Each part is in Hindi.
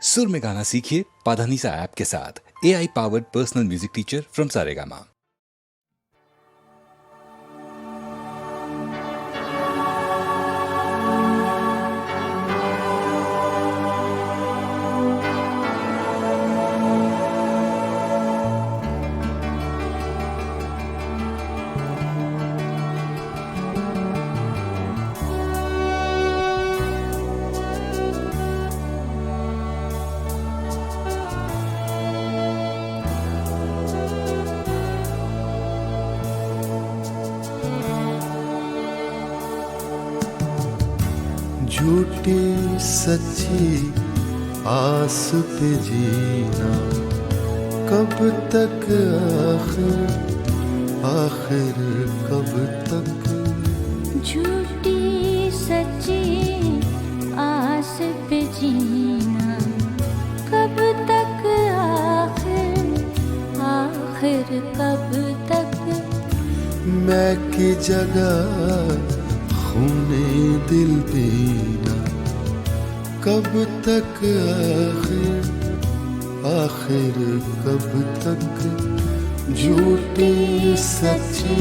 सुर में गाना सीखिए पाधानीसा ऐप के साथ। AI powered personal music teacher from Saregama. झूठी सच्ची आस पे जीना कब तक, आखिर कब तक। झूठी सच्ची आस पे जीना कब तक, आखिर कब तक। मैं की जगह खूने दिल पीना कब तक, आखिर कब तक। झूठी सच्ची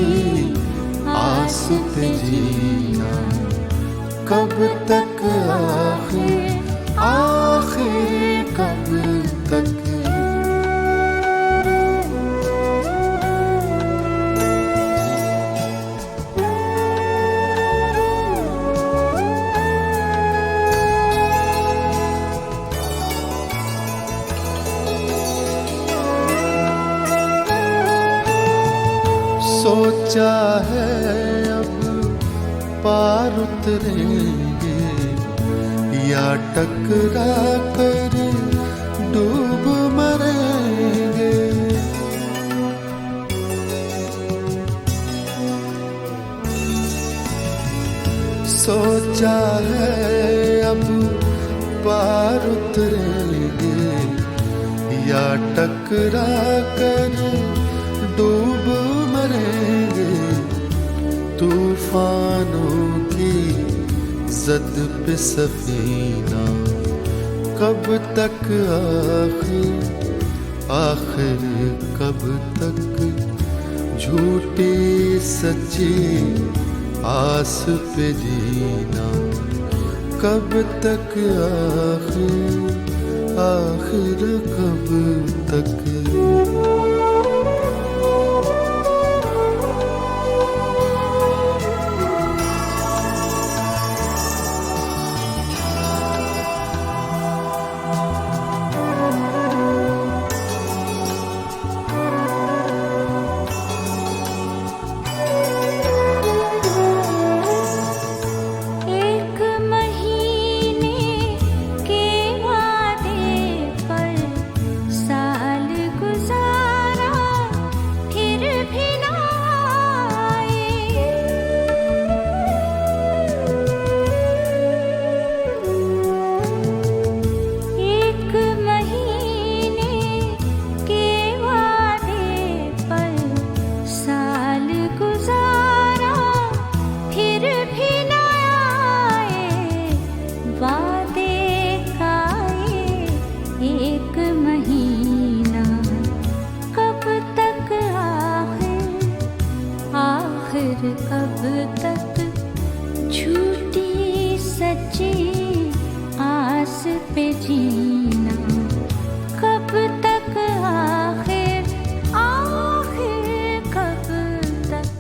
आस पे जीना कब तक, आखिर कब तक। सोचा है अब पार उतरेंगे या टकरा कर डूब मरेंगे। सोचा है अब पार उतरेंगे या टकरा कर डूब मरेंगे। तूफानों की जद पे सफीना कब तक, आखिर कब तक। झूठी सच्ची आस पे जीना कब तक, आखिर कब तक। कब तक। झूठी सच्ची आस पे जीना कब तक, आखिर कब तक।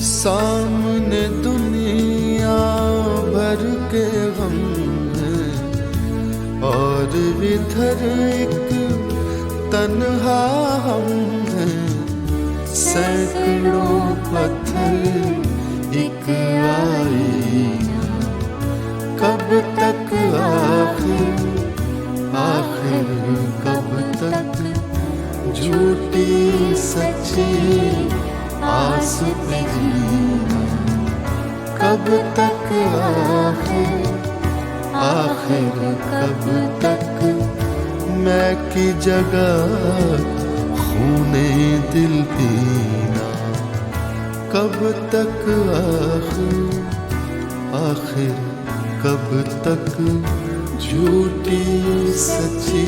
सामने दुनिया भर के गम है और इधर एक तन्हा हम हैं। सैकड़ों पत्थर एक आईना, कब तक आखिर आखिर कब तक झूठी सच्ची आस पे जीना, कब तक आखिर आखिर कब तक मैं की जगह खूने दिल पीना, कब तक आखिर आखिर कब तक झूठी सच्ची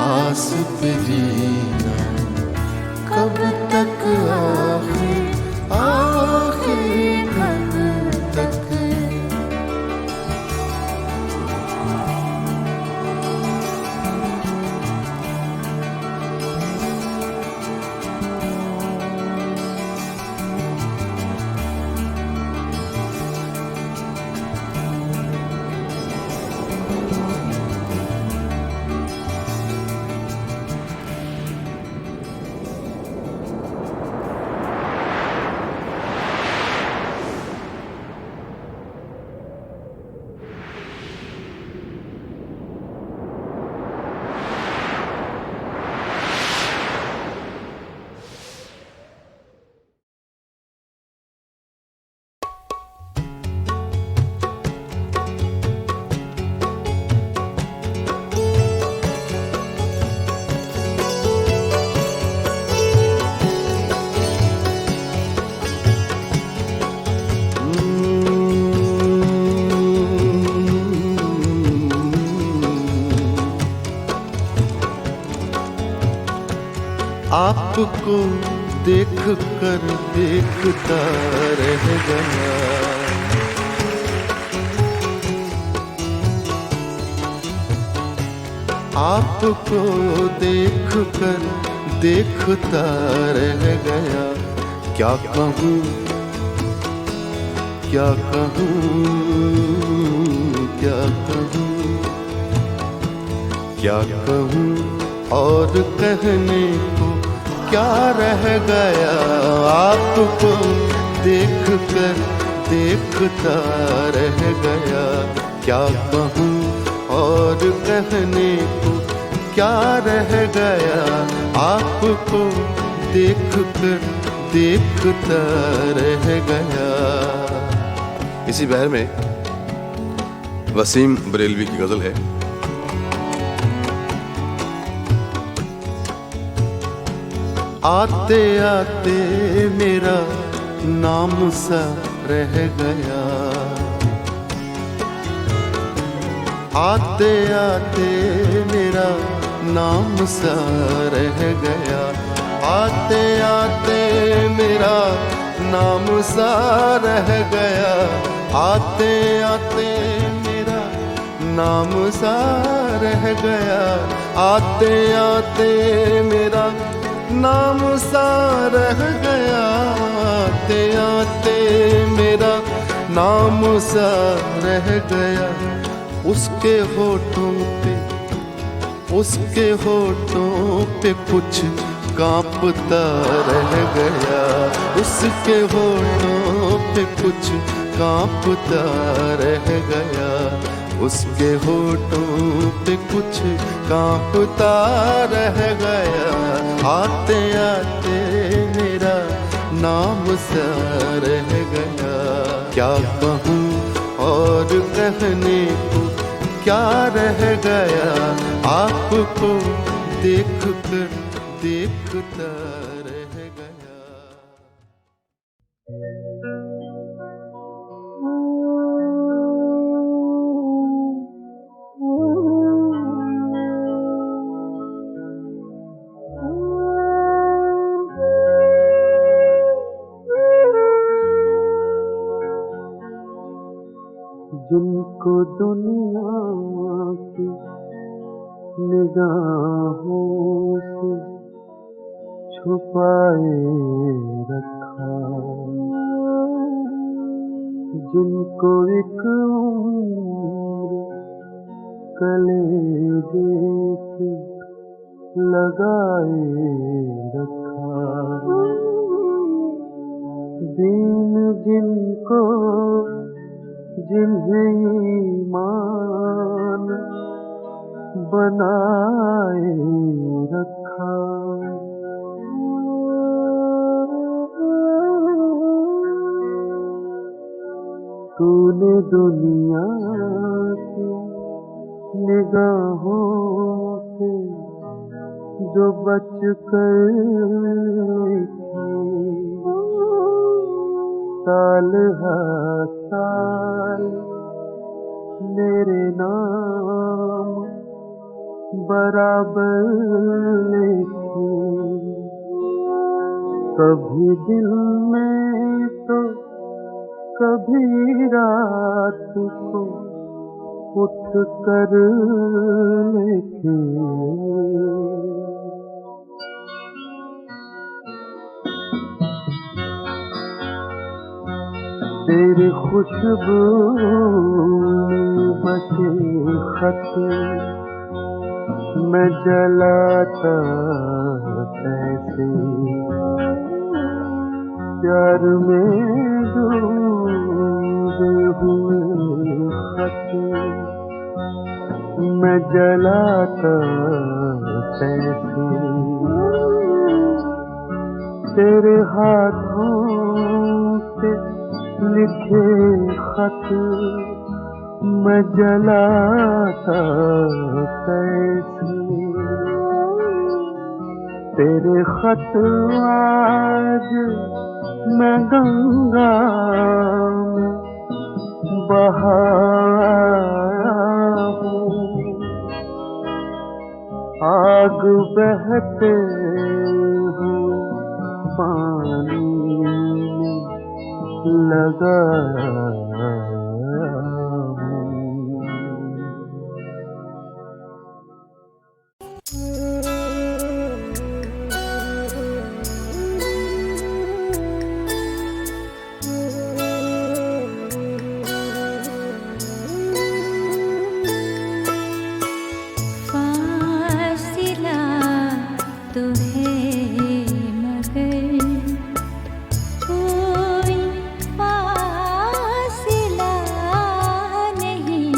आस पे जीना, कब तक आखिर आखिर कब तक। आपको देख कर देखता रह गया, आपको देख कर देखता रह गया। क्या कहूँ क्या कहूँ क्या कहूँ क्या कहूँ और कहने को क्या रह गया। आपको देख कर देखता रह गया, क्या कहूँ और कहने को क्या रह गया। आपको देख कर देखता रह गया। इसी बहर में वसीम बरेलवी की गजल है। आते आते मेरा नाम सा रह गया, आते आते मेरा नाम सा रह गया, आते आते मेरा नाम सा रह गया, आते आते मेरा नाम सा रह गया, आते आते मेरा नाम सा रह गया, आते आते मेरा नाम सा रह गया। उसके होठों पे कुछ कांपता रह गया, उसके होठों पे कुछ कांपता रह गया, उसके होठों पे कुछ कांपता रह गया। आते आते मेरा नाम सा रह गया, क्या कहूँ और कहने को क्या रह गया। आपको देख कर देखता रह गया। जिनको दुनिया की निगाहों से छुपाए रखा, जिनको एक उम्र कलेजे से लगाए रखा, दीन जिनको जिन्हें ईमान बनाए रखा, तूने दुनिया की निगाहों से जो बच कर साल हर साल मेरे नाम बराबर लिखे, कभी दिल में तो कभी रात को उठ कर लिखे। तेरी खुशबू बसे खत मैं जलाता कैसे, प्यार में डूबे हुए खत मैं जलाता कैसे, तेरे हाथों से लिखे खत मैं जलाता कैसे, तेरे खत आज मैं गंगा में बहाया हूँ, आग बहते हुए पानी में लगाया हूँ। फासिला तो है मगर कोई फासिला नहीं,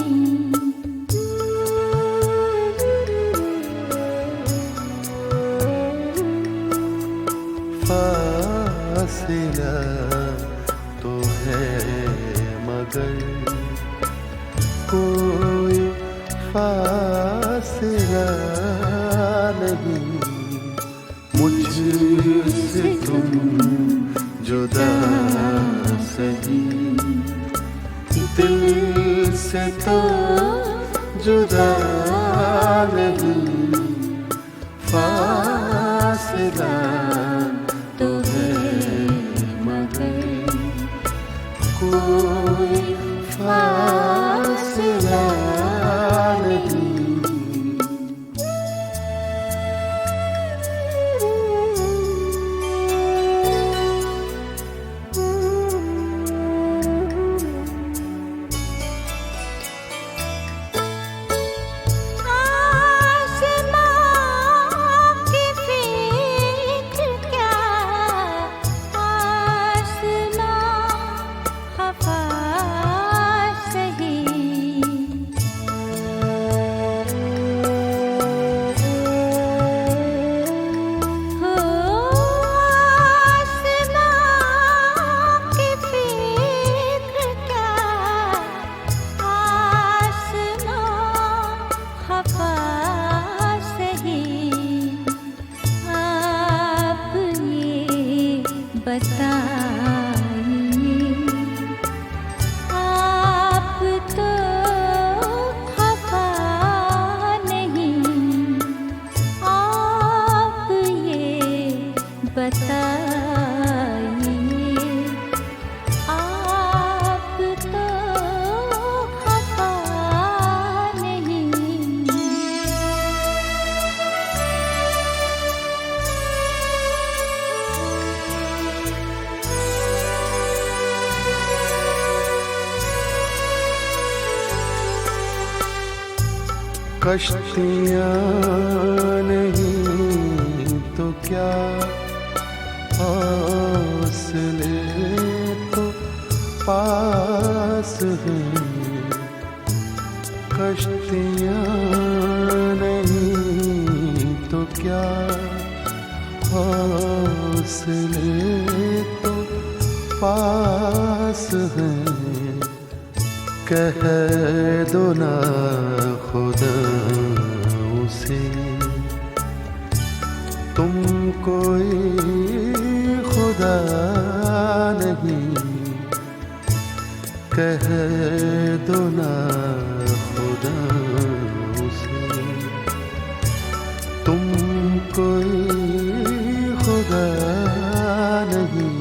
फासिला तो है मगर कोई फासिला नहीं, मुझसे तुम जुदा सही, दिल से तो जुदा नहीं, फासिला तो है मगर कोई फासिला नहीं। आसमां की फिक्र क्या, आसमां हवा सही, हो आसमां की फिक्र क्या, आसमां हवा सही, आप ये बताइए, आप तो खफा नहीं, आप ये बताइए, आप तो खफा नहीं। कश्तियाँ नहीं तो क्या हौसले पास हैं, कश्तियाँ नहीं तो क्या, हौसले तो पास हैं। कह दो ना खुदा उसे, तुम कोई खुदा नहीं। कह दो ना खुदा उसे, तुम कोई खुदा नहीं।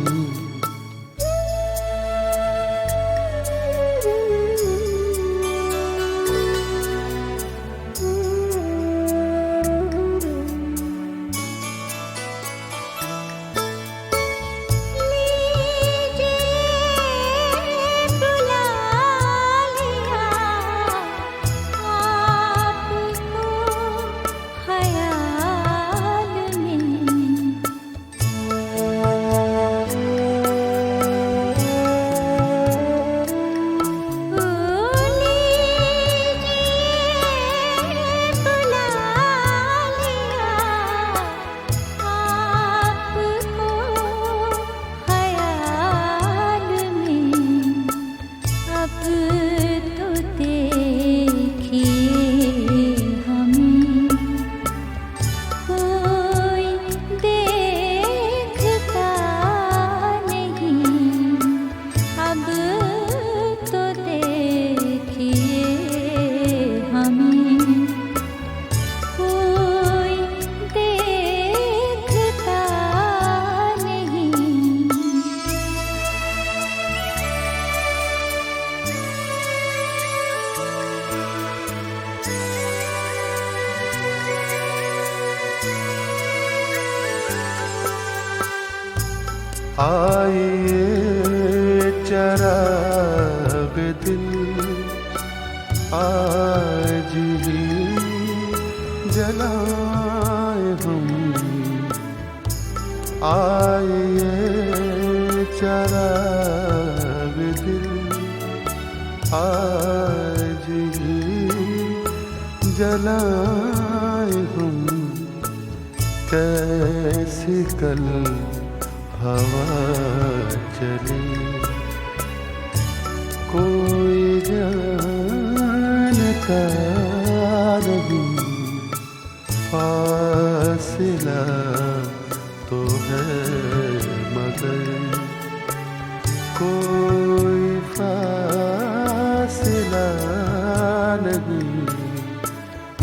आइए चराग दिल आज ही जलाए हम। आइए चराग दिल आज ही जलाए हम। कैसी कल हवा चले कोई जानता नहीं। फासिला तो है मगर कोई फासिला नहीं।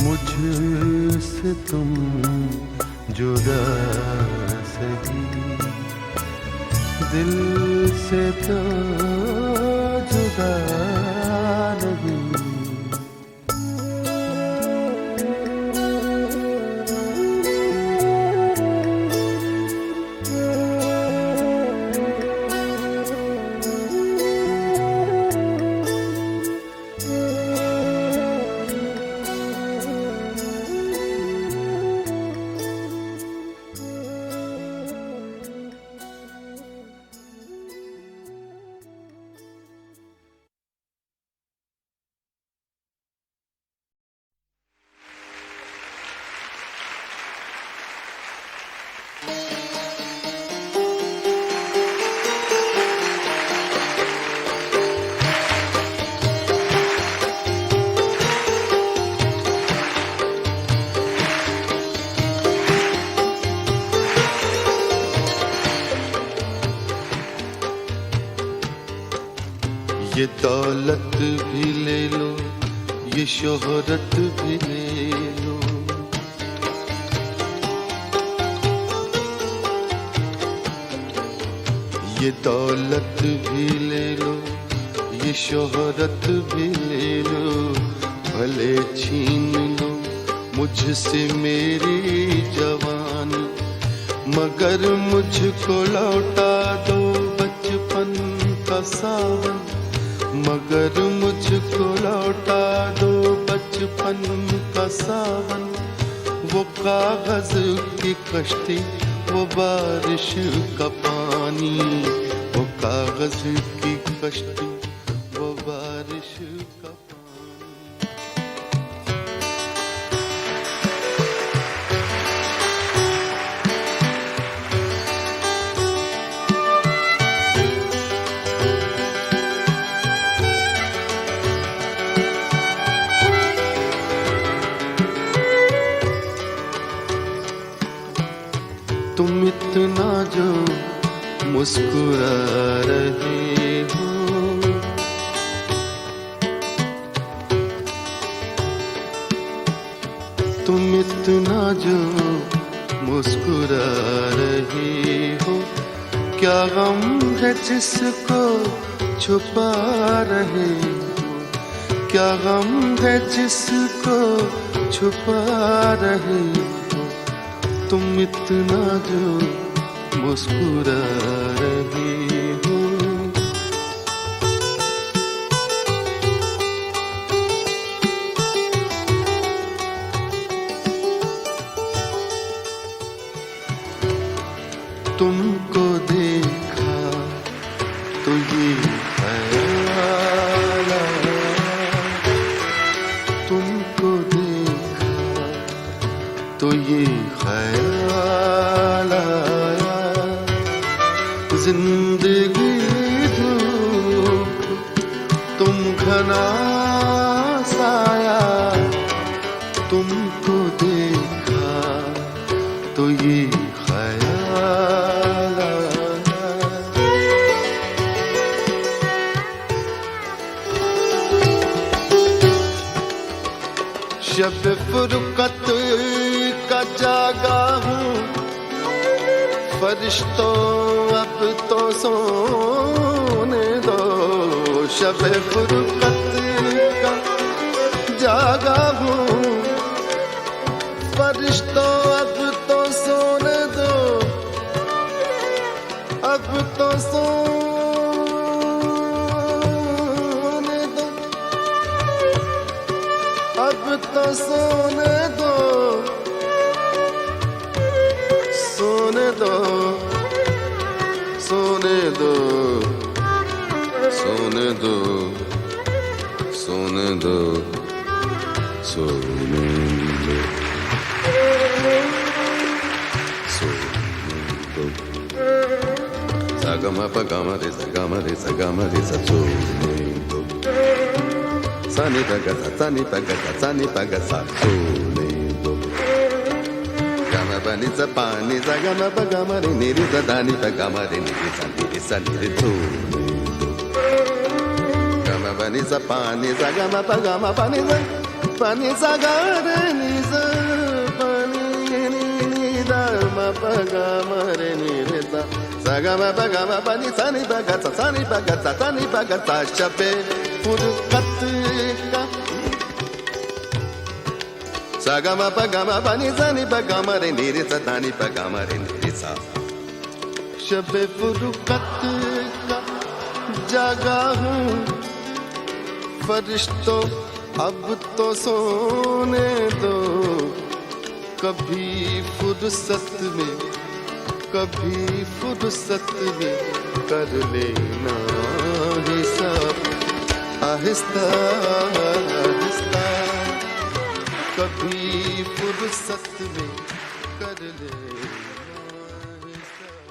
मुझसे तुम जुदा सही, दिल से तो जुदा नहीं। ये दौलत भी ले लो, ये शोहरत भी ले लो। ये दौलत भी ले लो, ये शोहरत भी ले लो। भले छीन लो मुझसे मेरी जवानी, मगर मुझको लौटा दो बचपन का सावन। मगर मुझको लौटा दो बचपन का सावन। वो कागज की कश्ती, वो बारिश का पानी, वो कागज की कश्ती वो बारिश का पानी। तुम इतना जो मुस्कुरा रहे हो, तुम इतना जो मुस्कुरा रहे हो, क्या गम है जिसको छुपा रहे हो, क्या गम है जिसको छुपा रहे हो, तुम इतना जो मुस्कुरा रही हो। तुमको देखा तो ये ख्याल आया, तुमको देखा तो ये ख्याल आया, जिंदगी धूप तुम घना साया, तुमको देखा तो ये ख्याल आया। शब फुरकत का जागा हूँ, फरिश्तों अब तो सोने दो, शब फुरकत का जागा हूँ, फरिश्तों अब तो सोने दो, अब तो सोने दो, अब तो सोने दो, सोने दो, सोने दो, सोने दो, सोने दो, सोने दो, सागमा पगामा रे सगामा रे सगामा रे सोने दो, सानी पगा सानी पगा सानी पगा सोने दो, गामा बनी सा पानी सगामा पगामा रे निरी सा दानी पगामा रे निरी सा निरी सोने दो, गामा बनी सा पानी सगामा पगामा पानी सा गा रे नि सा पानी नि दा मा पगामा रे निरी सा सगामा पगामा पानी सानी पगा सानी पगा सा शबे फुरकत का सगामा पगामा पानी सानी पगामा रे निरी सा दानी पगामा रे निरी सा, शबे फुरकत का जागा हूँ, फरिश्तों अब तो सोने दो, कभी फुर्सत में कर लेना हिसाब, आहिस्ता आहिस्ता, कभी फुर्सत में कर लेना हिसाब।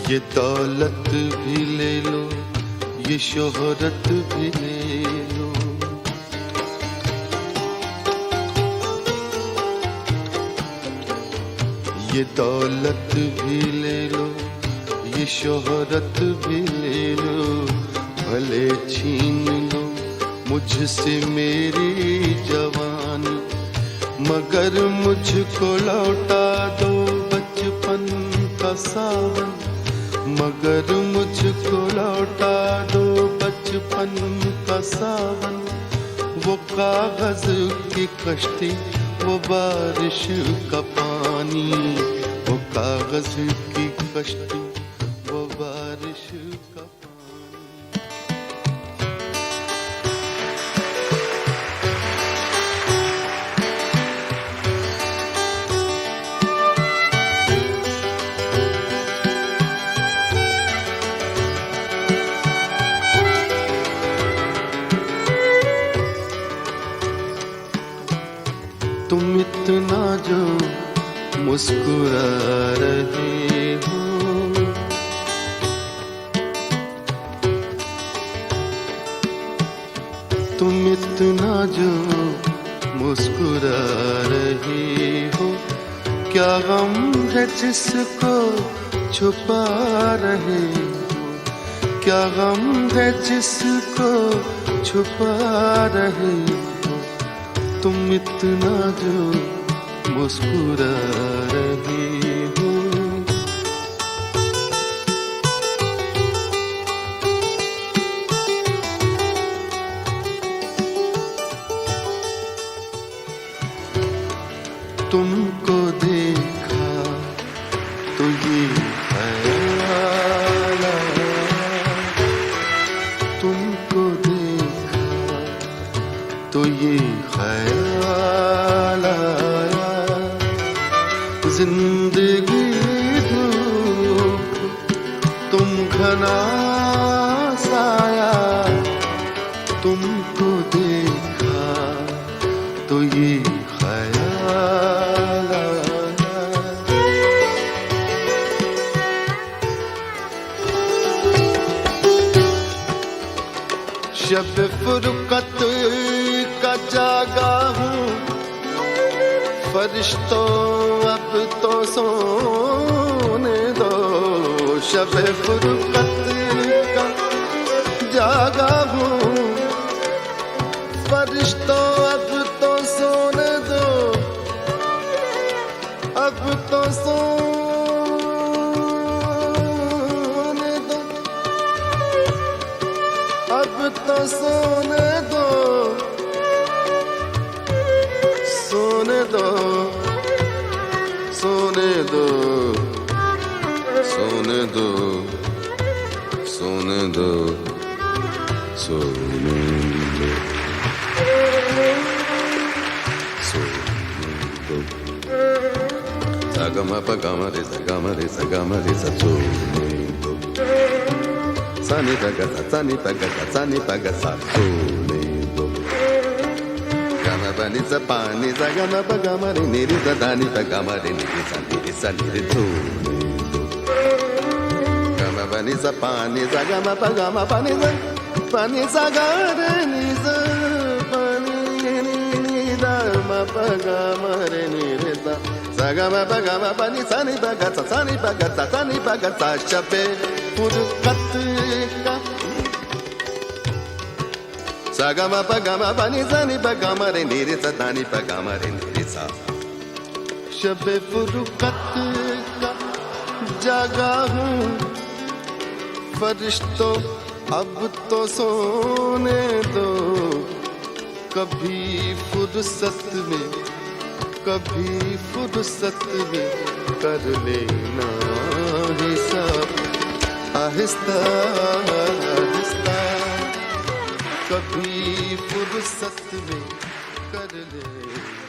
ये दौलत भी ले लो, ये शोहरत भी ले लो, ये दौलत भी ले लो, ये शोहरत भी ले लो, भले छीन लो मुझसे मेरी जवानी, मगर मुझको लौटा दो बचपन का सावन, मगर मुझको लौटा दो बचपन का का सावन, वो कागज की कश्ती, वो बारिश का पानी, वो कागज की कश्ती, वो बारिश का पानी। तुम इतना जो मुस्कुरा रहे हो, तुम इतना जो मुस्कुरा रहे हो, क्या गम है जिसको छुपा रहे हो, क्या गम है जिसको छुपा रहे हो, तुम इतना जो मुस्कुरा रही हो। तुमको देखा तो ये ख्याल आया, तुमको देखा तो ये ख्याल आया, जिंदगी धूप तुम घना साया, तुमको देखा तो ये ख्याल आया। शब फुरकत का जागा हूँ, फरिश्तों अब तो सोने दो, शब फुरकत का जागा हूँ, फरिश्तों अब तो सोने दो, अब तो सोने दो, अब तो सोने दो, सोने दो, सोने दो, सोने दो, सोने दो, सोने दो, सोने दो। सागमा पगमा रे सगमा रे सगमा रे सोने दो, सानी पगा सानी पगा सानी पगा सोने दो। गमा बनी सा पानी सा गमा पगमा रे निरी सा दानी पगमा रे निरी सा निरी सोने दो। गमा बनी सा पानी सा गमा पगमा पानी सा गा रे नि सा पानी नि दा मा पगमा रे निरी सा गमा पगमा पानी सानी पगा सानी पगा सा शबे फुरकत का सागमा पगमा पानी सानी पगमा रे निरी सा दानी पगमा रे निरी सा। शबे फुरकत का जागा हूँ, फरिश्तों अब तो सोने दो, कभी फुर्सत में, कभी फुर्सत में कर लेना हिसाब, आहिस्ता आहिस्ता, कभी फुर्सत में कर ले।